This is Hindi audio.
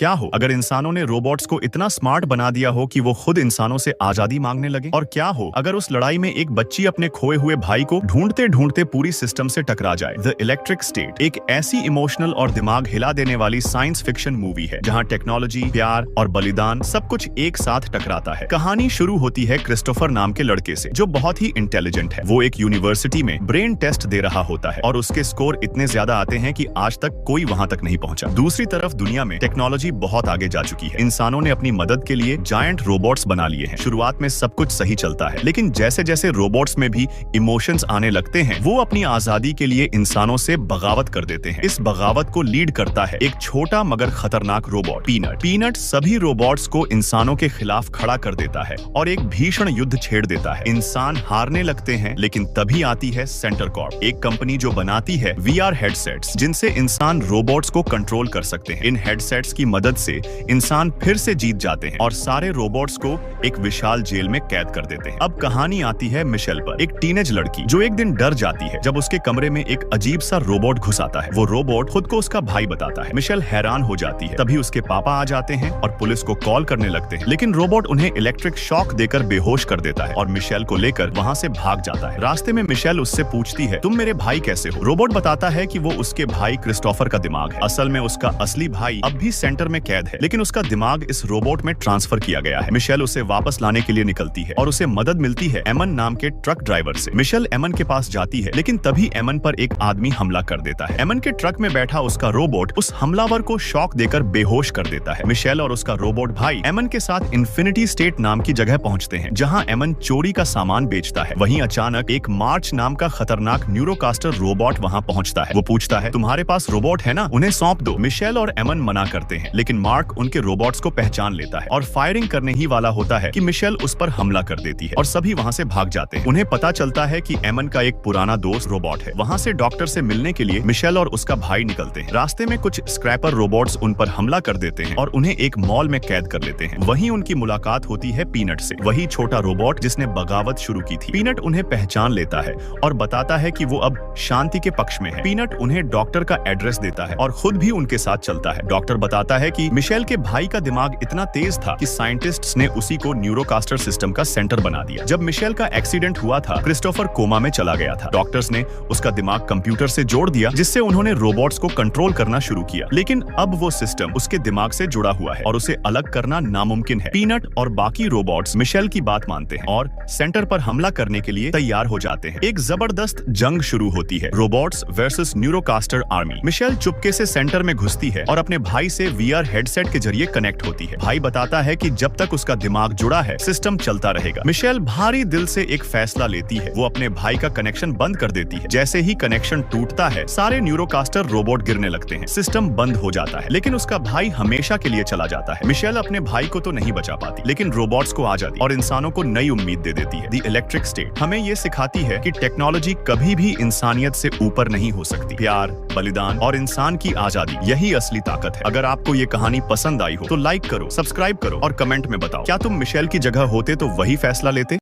क्या हो अगर इंसानों ने रोबोट्स को इतना स्मार्ट बना दिया हो कि वो खुद इंसानों से आजादी मांगने लगे? और क्या हो अगर उस लड़ाई में एक बच्ची अपने खोए हुए भाई को ढूंढते ढूंढते पूरी सिस्टम से टकरा जाए? द इलेक्ट्रिक स्टेट एक ऐसी इमोशनल और दिमाग हिला देने वाली साइंस फिक्शन मूवी है जहां टेक्नोलॉजी, प्यार और बलिदान सब कुछ एक साथ टकराता है। कहानी शुरू होती है क्रिस्टोफर नाम के लड़के से जो बहुत ही इंटेलिजेंट है। वो एक यूनिवर्सिटी में ब्रेन टेस्ट दे रहा होता है और उसके स्कोर इतने ज्यादा आते हैं कि आज तक कोई वहां तक नहीं पहुंचा। दूसरी तरफ दुनिया में टेक्नोलॉजी बहुत आगे जा चुकी है। इंसानों ने अपनी मदद के लिए जायंट रोबोट्स बना लिए हैं। शुरुआत में सब कुछ सही चलता है, लेकिन जैसे जैसे रोबोट्स में भी इमोशंस आने लगते हैं, वो अपनी आजादी के लिए इंसानों से बगावत कर देते हैं। इस बगावत को लीड करता है एक छोटा मगर खतरनाक रोबोट, पीनट। पीनट सभी रोबोट्स को इंसानों के खिलाफ खड़ा कर देता है और एक भीषण युद्ध छेड़ देता है। इंसान हारने लगते हैं, लेकिन तभी आती है सेंटर कॉर्प, एक कंपनी जो बनाती है VR हेडसेट्स जिनसे इंसान रोबोट्स को कंट्रोल कर सकते हैं। इन हेडसेट्स की मदद से इंसान फिर से जीत जाते हैं और सारे रोबोट्स को एक विशाल जेल में कैद कर देते हैं। अब कहानी आती है मिशेल पर, एक टीनेज लड़की जो एक दिन डर जाती है जब उसके कमरे में एक अजीब सा रोबोट घुस आता है। वो रोबोट खुद को उसका भाई बताता है। मिशेल हैरान हो जाती है। तभी उसके पापा आ जाते हैं और पुलिस को कॉल करने लगते हैं, लेकिन रोबोट उन्हें इलेक्ट्रिक शॉक देकर बेहोश कर देता है और मिशेल को लेकर वहां से भाग जाता है। रास्ते में मिशेल उससे पूछती है, तुम मेरे भाई कैसे हो? रोबोट बताता है कि वो उसके भाई क्रिस्टोफर का दिमाग है। असल में उसका असली भाई अब भी सेंटर में कैद है, लेकिन उसका दिमाग इस रोबोट में ट्रांसफर किया गया है। मिशेल उसे वापस लाने के लिए निकलती है और उसे मदद मिलती है एमन नाम के ट्रक ड्राइवर से। मिशेल एमन के पास जाती है, लेकिन तभी एमन पर एक आदमी हमला कर देता है। एमन के ट्रक में बैठा उसका रोबोट उस हमलावर को शॉक देकर बेहोश कर देता है। मिशेल और उसका रोबोट भाई एमन के साथ इन्फिनिटी स्टेट नाम की जगह पहुंचते हैं, जहां एमन चोरी का सामान बेचता है। वहीं अचानक एक मार्च नाम का खतरनाक न्यूरोकास्टर रोबोट वहां पहुंचता है। वो पूछता है, तुम्हारे पास रोबोट है ना, उन्हें सौंप दो। मिशेल और एमन मना करते हैं, लेकिन मार्क उनके रोबोट्स को पहचान लेता है और फायरिंग करने ही वाला होता है कि मिशेल उस पर हमला कर देती है और सभी वहां से भाग जाते हैं। उन्हें पता चलता है कि एमन का एक पुराना दोस्त रोबोट है। वहां से डॉक्टर से मिलने के लिए मिशेल और उसका भाई निकलते हैं। रास्ते में कुछ स्क्रैपर रोबोट्स उन पर हमला कर देते हैं और उन्हें एक मॉल में कैद कर लेते हैं। वहीं उनकी मुलाकात होती है पीनट से, वही छोटा रोबोट जिसने बगावत शुरू की थी। पीनट उन्हें पहचान लेता है और बताता है कि वो अब शांति के पक्ष में है। पीनट उन्हें डॉक्टर का एड्रेस देता है और खुद भी उनके साथ चलता है। डॉक्टर बताता है कि मिशेल के भाई का दिमाग इतना तेज था कि साइंटिस्ट्स ने उसी को न्यूरोकास्टर सिस्टम का सेंटर बना दिया। जब मिशेल का एक्सीडेंट हुआ था, क्रिस्टोफर कोमा में चला गया था। डॉक्टर्स ने उसका दिमाग कंप्यूटर से जोड़ दिया, जिससे उन्होंने रोबोट्स को कंट्रोल करना शुरू किया। लेकिन अब वो सिस्टम उसके दिमाग से जुड़ा हुआ है और उसे अलग करना नामुमकिन है। पीनट और बाकी रोबोट्स मिशेल की बात मानते हैं और सेंटर पर हमला करने के लिए तैयार हो जाते हैं। एक जबरदस्त जंग शुरू होती है, रोबोट्स वर्सेस न्यूरोकास्टर आर्मी। मिशेल चुपके से सेंटर में घुसती है और अपने भाई से VR हेडसेट के जरिए कनेक्ट होती है। भाई बताता है कि जब तक उसका दिमाग जुड़ा है, सिस्टम चलता रहेगा। मिशेल भारी दिल से एक फैसला लेती है, वो अपने भाई का कनेक्शन बंद कर देती है। जैसे ही कनेक्शन टूटता है, सारे न्यूरोकास्टर रोबोट गिरने लगते हैं। सिस्टम बंद हो जाता है, लेकिन उसका भाई हमेशा के लिए चला जाता है। मिशेल अपने भाई को तो नहीं बचा पाती, लेकिन रोबोट्स को आ जाती और इंसानों को नई उम्मीद दे देती है। द इलेक्ट्रिक स्टेट हमें ये सिखाती है कि टेक्नोलॉजी कभी भी इंसानियत से ऊपर नहीं हो सकती। प्यार, बलिदान और इंसान की आजादी, यही असली ताकत है। अगर आपको ये कहानी पसंद आई हो तो लाइक करो, सब्सक्राइब करो और कमेंट में बताओ, क्या तुम मिशेल की जगह होते तो वही फैसला लेते?